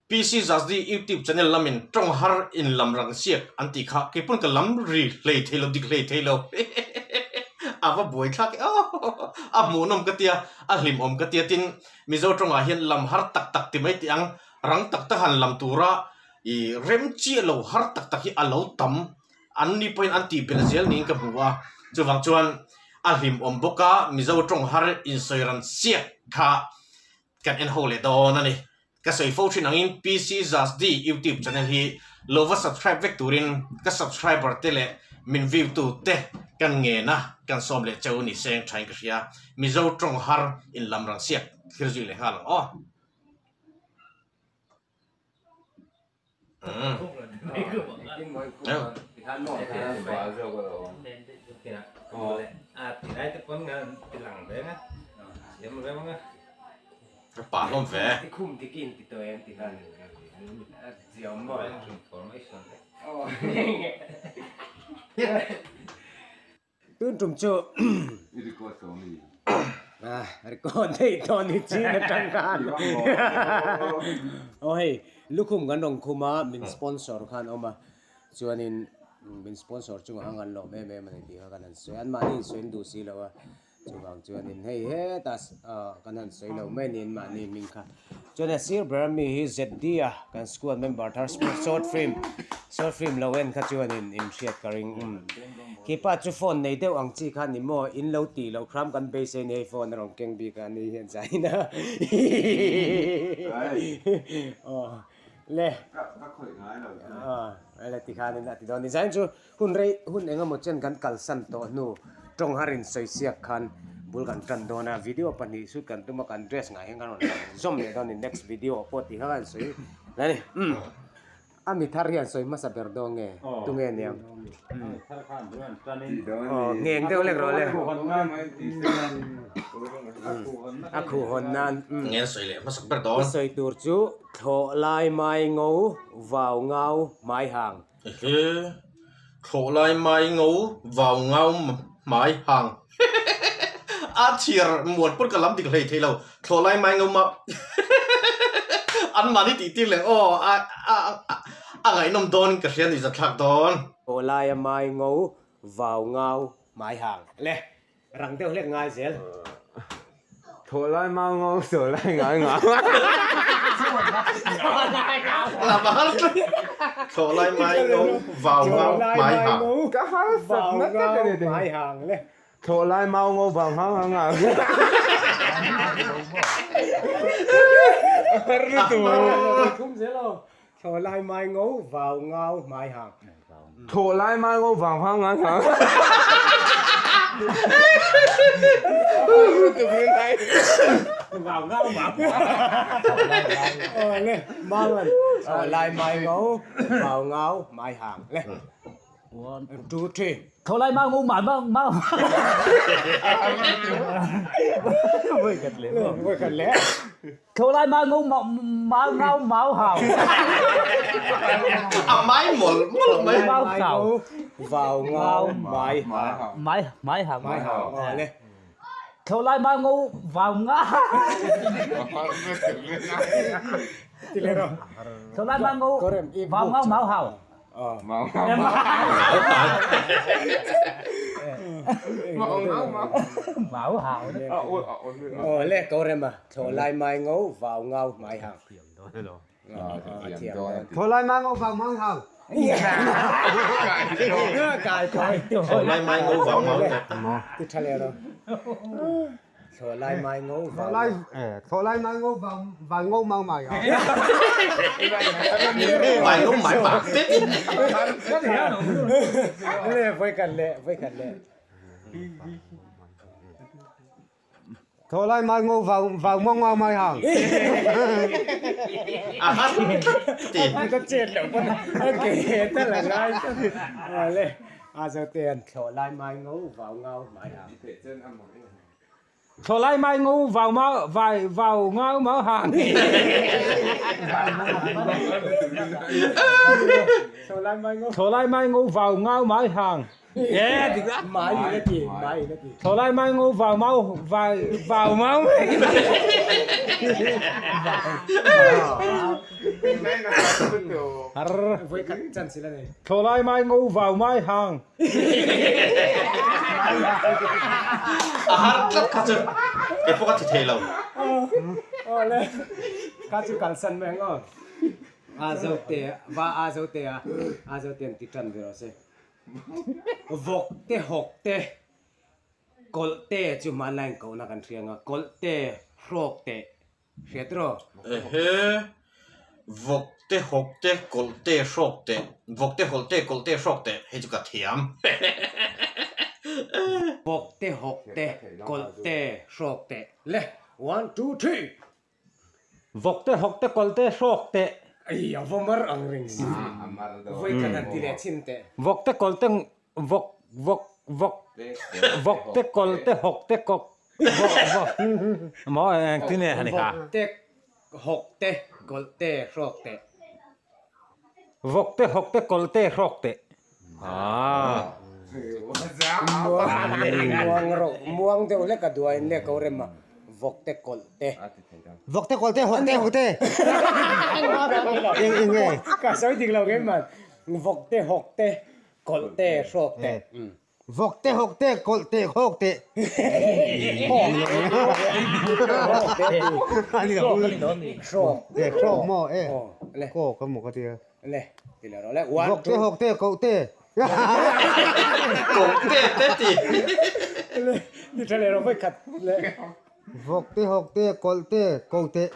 PC Zasdi YouTube channel lamin trong har in lam rang siak anti kha ke pun ka lam ri hlei thelo dik hlei thelo ava boy thak a monom katia a hlim om katia tin mizo tonga hian lam har tak tak ti mai ti ang rang tak ta han lam tura I rem chi lo har tak tak hi alo tam an ni point anti brazil ning ka buwa chuwang chuan a hlim om boka mizo tong har in soiran siak kha kan en hole don ani ka soi fo thin angin PC Zasdi YouTube channel hi lova subscribe vek turin ka subscriber tele min view tu te kan nge na kan som le chau ni seng thain ka ria mizo tong har in lamrang siak khirji le halang Bà không về. Thì khung thì kín thì tụi em thì là diều mỏi. Tôi trùng chỗ. Record đây toàn đi chi nó trăng can. Ôi, lúc khung gần đồng khuma mình sponsor khan oma. Cho nên mình sponsor chung hàng ăn lẩu mẹ mình đi hàng ăn xuyên mà đi xuyên đủ xí lẩu. Cho nên hey tas kanan soi lo men in ma ni min kha cho nên silver mi hi zd kan school member thar short film lo en kha cho nên im shiat karing ki pa chu phone nei deu ang chi khan ni mo in lo ti lo khram kan be se nei phone rong keng bi kan ni hian sai na le ka khoi ngai lo le ti khan na ti don ni sai chu hun enga mo chen kan kal san to nu trong harin soi siak khan bulkan kan dona video pani shoot kan tuma kan dress ngai hengan zoom ne don in next video poti hagan soi nani ami tharian soi masa berdonge tunge niam thar khan duan tanin ngeng deu lek ro le aku honan nghe soi le masa berdong soi tur chu tho lai mai ngau vào ngau mai hàng tho lai mai ngau vào ngau mai hàng a thier muat put kalam dik hlei thelo tholai mai ngoma an mani ti ti le a ngai nom don ka hian ni za thak don tholai mai ngau vào ngau mai hàng le rang deu lek ngai zel tholai mai ngau tholai ngai ngau là bahal tholai mai ngau vào ngau mai hàng ka hal vào ngau mai hàng le thổ lai mau ngô vào hang hang thổ lai mai ngô vào ngao mai hàng thổ lai mai ngô vào hang hang vào ngao mà lên mau lên thổ lai mai ngô vào ngao mai hàng lên 1, 2, 3 thổ lai mau ngô mải mau vui gần lẽ thổ lai mau ngô mau hào máy một mấy mau hào vào ngao mái hào lên thổ lai mau ngô vào ngao thổ lai mau ngô vào ngao máu hào Mão hào lẽ câu mà thổ lai mai ngấu vào ngao mai hàng thổ lai mai ngấu vào mai hàng cài thổ lai mai ngấu vào ngao cứ thay rồi thổ lai mai ngấu vào thổ lai mai ngấu vào ngấu mau mày vài ngấu mãi bạc tết với cần lệ thổ lai mai ngô vào mong ngao mai hàng tiền có chết đâu con kể tất là ngay lên giờ tiền thổ lai mai ngô vào ngao mai hàng thổ lai mai ngô vào ngao máu hàng thổ lai mai ngô vào ngao mai hàng thì đó mai nữa kì thôi lại mai ngô vào mau với cắt chân xí này thôi lại mai ngô vào mai hàng har tlat kha chu ke poka thi thelo lên cá chú cắn sân mày ngon dâu tè và dâu tè dâu tiền tí trần về rồi xem vok tè hok tè col tè chú mà lành cậu na cần riêng col tè rok tè xét rồi he vok te hok te kol te shok te vok te hol te kol te shok te he chu ka thiam vok tè hok tè col tè rok tè le 1 2 3 vok te hok te kol te sok te ai ya vomar ang ring si với cái thằng tí lệ chín tè vok te kol te vok te kol te hok te kok vok mo tin ne hani ka vok tè hok tè col tè rok tè vok te hok te kol te sok te muang tè le cả đuôi le câu rem mà vok tè col tè vok te kol te hok te ing nghe cả sáu tiếng lâu cái mà vok tè hok tè col tè rok tè vok te hok te kol te hok te ani ga rok te kro mo le ko ka mo ka te le tí lệ đó le vok te hok te kol te kol te te ti đi trả lời nó phải khát le vok te hok te kol te kol te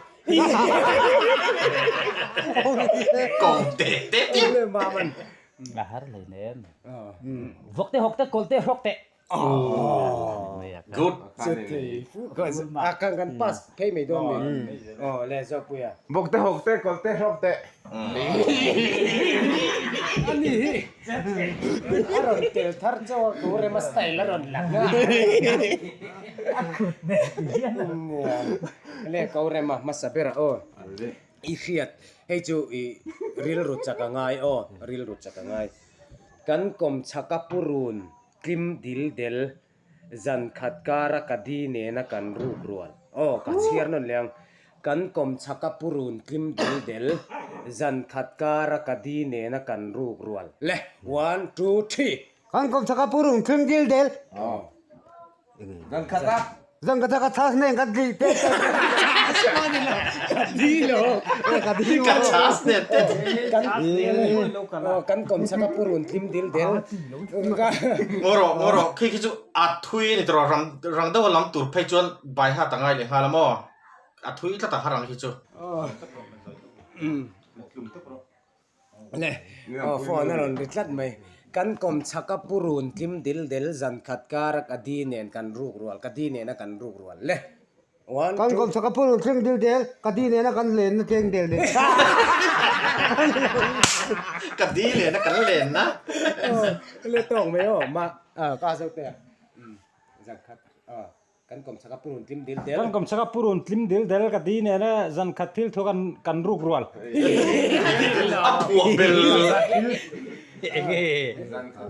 te ti le mà mình là har le nen vok te hok te kol te sok te good Jadi, akan kan pas, kayak me don me. Oh, le so puya. vok te hok te kol te sok te Ani, aron tel thar cho kore mas style aron lang. Le kore mah mas sapera oh. Ifiat, hey chu i real rut cakangai oh, real rut cakangai. Kan kom cakapurun, kim dil del. Zan khat kara kadine na kan ru rual oh ka chiar non leang kan kom chaka purun kim del del zan khat kara kadine na kan ru rual le 1 2 3 kan kom chaka purun kim dil del dan kata zang ka ka thas ne ka di te dilo ka chas ne te kan kom chaka purun kim del del ngoro khi chu a thui ni tro rang da lam tur phai chuan bai ha tangai le hala mo a thui ta harang hi chu le oh phone na ron ritlat mai kan kom chaka purun kim dil del zan khat kara kadine kan ru rual kadine na kan ru rual le 1 kan kom chaka purun kim dil del ka di ne na kan len na teng del ne ka di le na kan len na le tong me oh ma ka sao te zan khat kan kom chaka purun kim dil del kan kom chaka purun tlim dil del ka di ne na zan khatil tho kan ruk rual a buak bel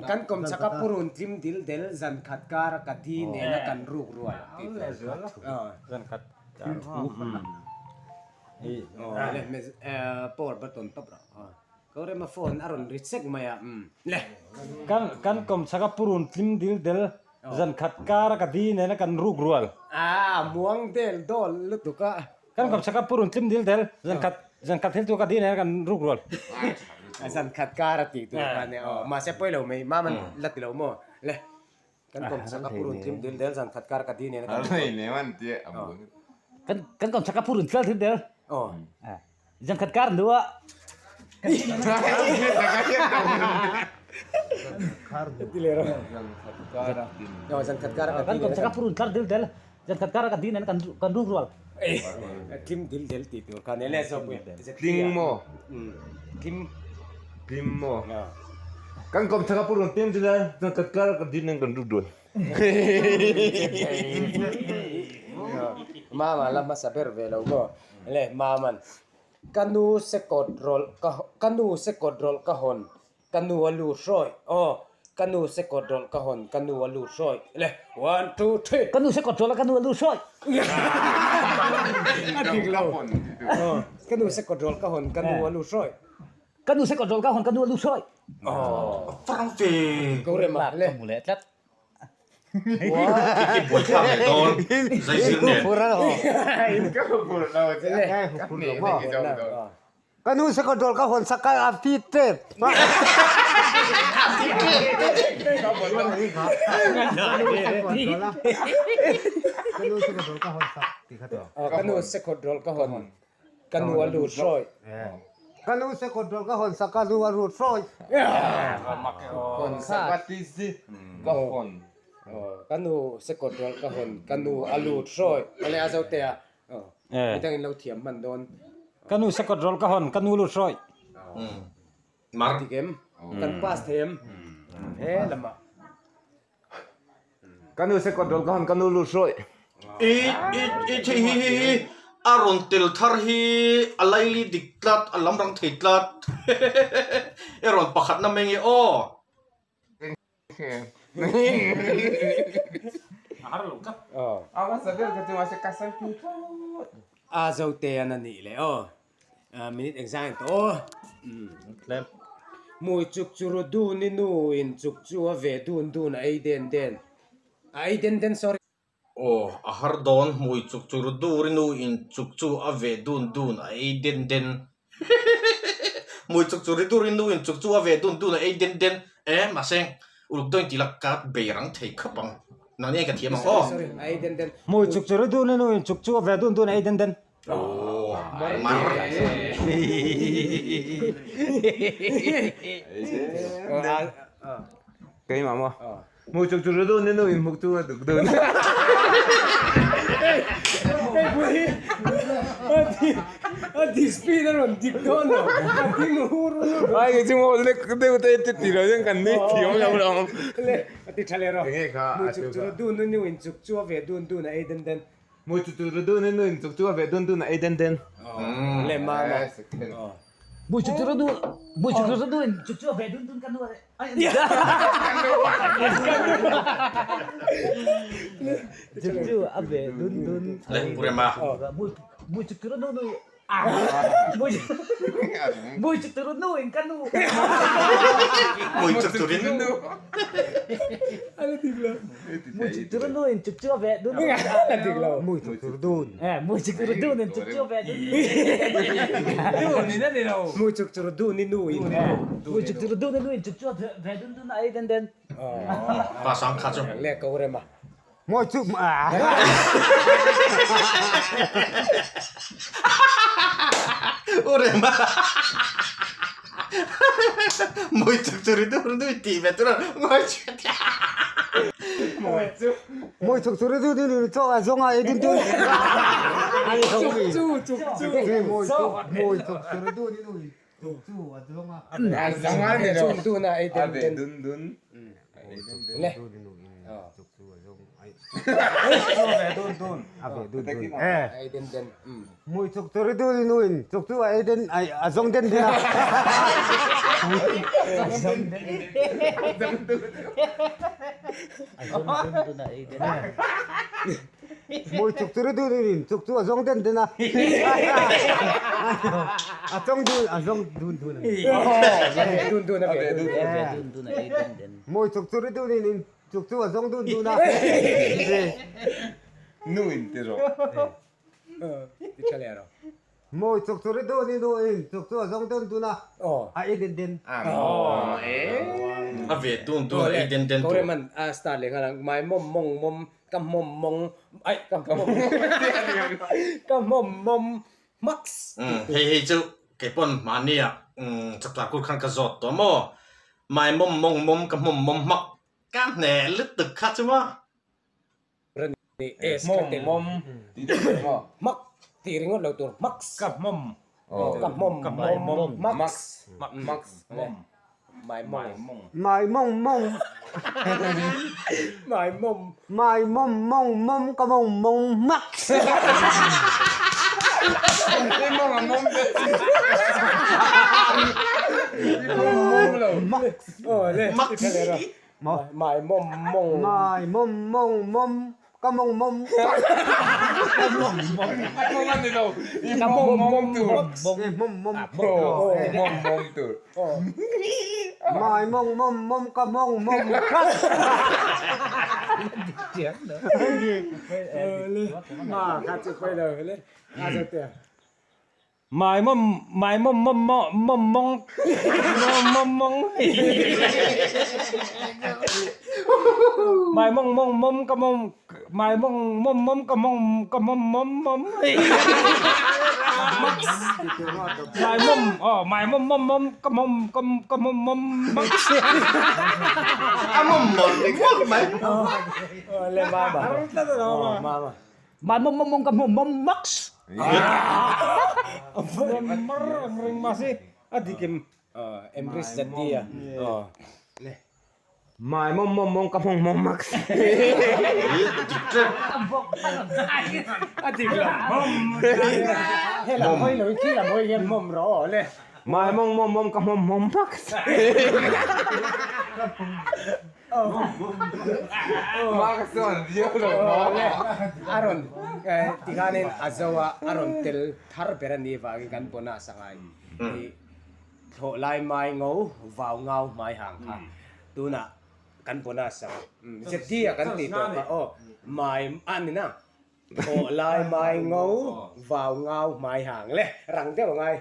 kan kom chaka purun kim dil del zan khat kar kadine na kan ru rual zan khat le me por baton top ra ko re ma phone aron recheck maya le kan kom chaka purun tlim dil del zan khat kara ka di ne na kan ruk rual muang del dol lutuka kan kom chaka purun tlim dil del zan khat hil tu ka di ne kan ruk rual zan khat kar ti tu kan ne ma se poi lo me ma man lat lo mo le kan kom chaka purun kim dil del zan khat kar kadine na kan Alay neman dia ambon. kan kom chaka purun tlim dil del zan khat kar dua dilero zan khat kar kan kom chaka purun tlar dil del zan khat kara ka di ne kan ruk rual kim dil del ti tu kan le so pu Ting mo. kim Tim mo. Kan kom chaka purun tim dia dan katkar ka din ng gandudon. mama lama saber velo mo le maman kanu se kodrol ka hon kanu alu roi kanu se kodol kahon kanu alu soi le 1 2 3 kanu se kodol kanu alu soi adik lo kanu se kodol kahon kanu alu soi kanu se kodol kahon kanu alu soi Farang về ko re ma le mulai tlat cái buổi thăm này con dây dưa nè Pura ho. Kapur na o. Pura mo. Kanu sa kodol ka hon sakay afite. Kanu sa kodol ka hon sakti ka to. kanu se kodol kahon kanu alu soi Kanu sa kodol ka hon sakalu aru soy. Kon sapatisi. Kapon. kanu se kodol kahon kanu alu soi ale azau te a itang in lo thiam man don kanu se kodol kahon kanu alu soi mar tikem kan pas them he lama Kanu se kodol kahon kanu lu soi. i aron tel thar hi alaili diklat alam rang theitlat eron pakhat na mengi o Awas sabar ka tu masih kasar tu. azau te anani le minute exam to mui chuk churu du ni nu in chuk chu ave dun dun ai den sorry o ahar don mui chuk chur durinu in chuk chu ave dun ai den mui chuk chur durinu in chuk chu ave dun ai den maseng uluk doin tilak kat beirang thei khapang nani ka thiam o sorry ai den mui chuk churu du ne nu chuk chu ve dun dun ai den den mar Kay mama. Mu chuk chuk do ni no in muk tu tu do. adi speeder on dikdono adi nuhuru Ay itu mau le de utai te tiro yang kan ni tio ya ulang. le adi chalero Nge ka mui chuk churu du ni in chuk chu ave dun ai den Mu chuk chuk do ni no in chuk chuk ave don don ai den den. le mama mui chuk churu du chuk chu ve dun dun kanu ai chuk chu ave dun dun le purema mui chuk churu du mui chuk churu du in kanu mui chuk churin mui chuk churu du in chuk chu ve dun adi lo Muy turdun. mui chuk churu du in chuk chu ve dun mui chuk churu du ni nu in mui chuk churu du in chuk chu ve dun dun ai den den pasang khacho le ko re ma Muy chuk urema mui chuk churin durinu ti vetura ngoi Muy chuk turdun ni cho azong ai dun dun. Ani hobi. chu Muy chuk turdun ni. Chu azong ai. Jangan ni chu du na ai den dun dun. le Ave dun dun. ai den Muy chuk turdun ni. Chuk chu ai den ai azong den dia. Muy chuk turdun ni. Chuk chu azong den dia. Azong dun dun. dun ave dun Muy chuk turdun ni. Chuk chu azong dun dun. Nu in tiro. di chalero Muy chuk turdun ni. Chuk chu azong dun dun. Ai den den. Oh, ave dun ai den ko re man star le ngalang mai mom kam mom ai kam mom max hei chu ke pon mania chak la kul khan ka zot to mo mai mom ka mom mak ka ne lut tuk kha chu ma ni es mom mak ti ringot lo tur max cặp mồm kam mom max Max. mai mom Mai mong mong. mai mom Mai mong ka mong mak. le Max. di chalero mày mông mông mai mông mông mông có mông mông Mông ăn gì đâu. mông mông từ mông mông Mông từ. mai mông mông mông có mông mông mà khát chịu quay đời lên sao tiền mày mông mông mông mông mông mày mông mông mông cái mông mày mông mông mông cái mông mông mày mông mày mông mông mông cái mông À mông mông thì quá mày. lên ba bà mà Mày mông cái mông max. masih adikim Embrace dân dia Mai mông cái mông max. thì là hay là hơi lỗi khi là hơi game mồm rõ lên Mai mông cái mông max. Makasih dia loh. Aron tikanin azawa aron tel thar berani vagi kan pona sangai thì thọ lai mai ngấu vào ngao mai hàng kha tu na kan pona sang jetia kan ti to ka o mai an na thọ lai mai ngấu vào ngao mai hàng le rang te ngai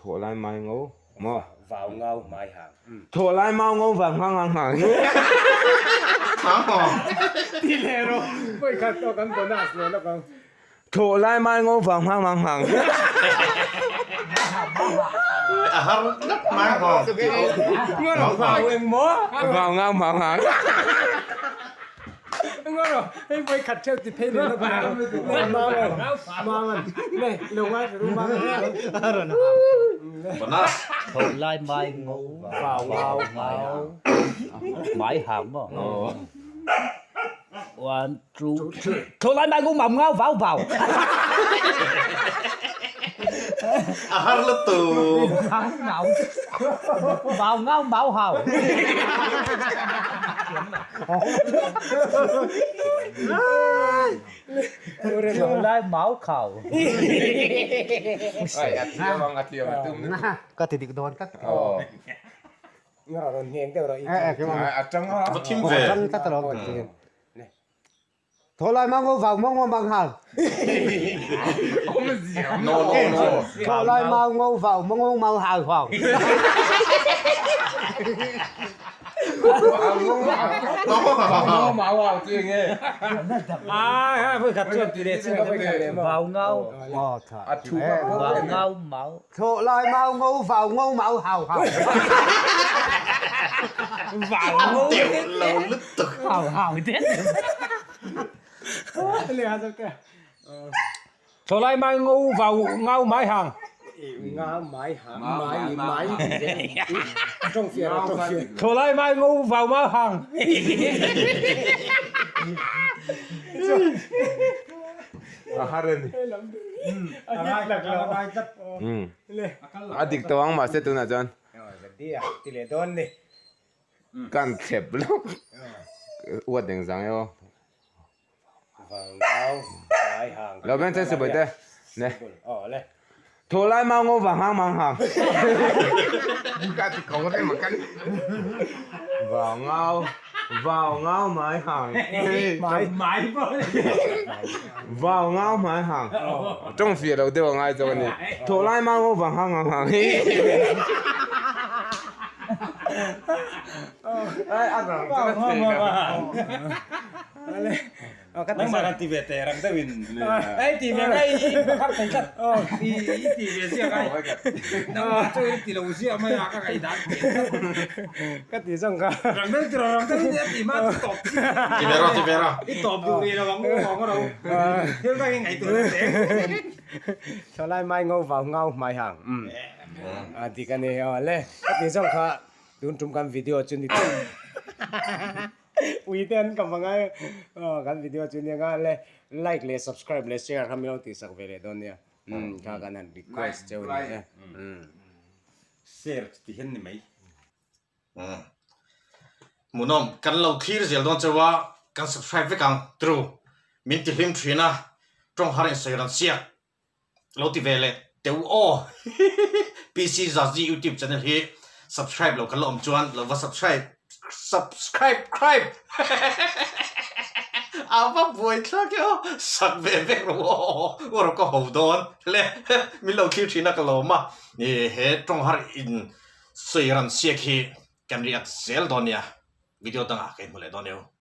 Thổ lai mai ngấu. Mò. vào ngao mai hàng Thổ lai mau ngấu vàng hàng. Hả hò. ti le ro koi ka to kan pona le no kan Thổ lai mai ngấu vàng hàng. À har đất mang hò. ngon vào em mo Vào ngao vàng hàng. ngon rồi em quay khặt theo thì thấy nó vào mà này lồng ai phải mang Benar. Thôi lai mai ngủ vào mãi hàm mà. One, two, three. Thôi lai mai ngủ mầm ngao vào. À har letu. Thằng nào vào ngao bảo hào. Thôi lai máu khẩu. Ay, ati betul. có thể được đón các Oh. ngon rồi nheng theo rồi cái mà Acang Apa tim ve? chân các tao thôi lại mang vào mông bằng hàng No. thôi lại mang vào mông mang hàng vào No. Mau vào chuyện nghe. với khát chuột thì để Vào ngao vào ngao máu. thôi lại mang vào mão hào hào Tiểu lâu lít tục. Hào thế. liền sao kìa thôi lai mai ngu vào ngao mái hàng ngao mái hàm mái trong phía thôi lai mai ngu vào mái hàng Haran. Adik tawang masih tu na John. jadi ya tiledon nih Kan cep lo. Uat yang sang yo. vào ngao mái hàng Lo ben saya sebut deh. Neh. lên Thổ lai mau ngô vàng hang mang hàng. Bukan thì không có thể makan. Vào ngao mái hàng. mái Vào ngao mái hàng. Trong phía đầu tiêu ngay rồi này. Thổ lai mau ngô vàng hang mang hàng. Ai ăn rồi. nang makan TV terang tawin TV kai bakar tingkat TV sia kai nang cuy tilau sia mai aka kai dan cái gì xong cả rang tawin dia di ma top Tivera. i top du ni lo ngong đâu hiếu kai ngai tu cho lại mai ngâu vào ngao mái hàng thì cái này lên cái gì xong cả đúng trung căn video trên đi weekend cầm bằng ai kan video chuyên nghiệp le like le subscribe le share kami long ti sak vele don ya ka kanan request jauh ni share ti hen ni mai munom kan lo thir zel don chawa kan subscribe kang true min ti hlim thina trong har in seiran sia lo ti vele teu o PC Zazi YouTube channel hi subscribe lo kan lo om chuan lo va subscribe ava boy thak yo sak ve ve ro ko ho don le mi lo thir thina ka lo ma ni he trong har in seiran sia khi kan riak zel don ya video tanga kai mule don yo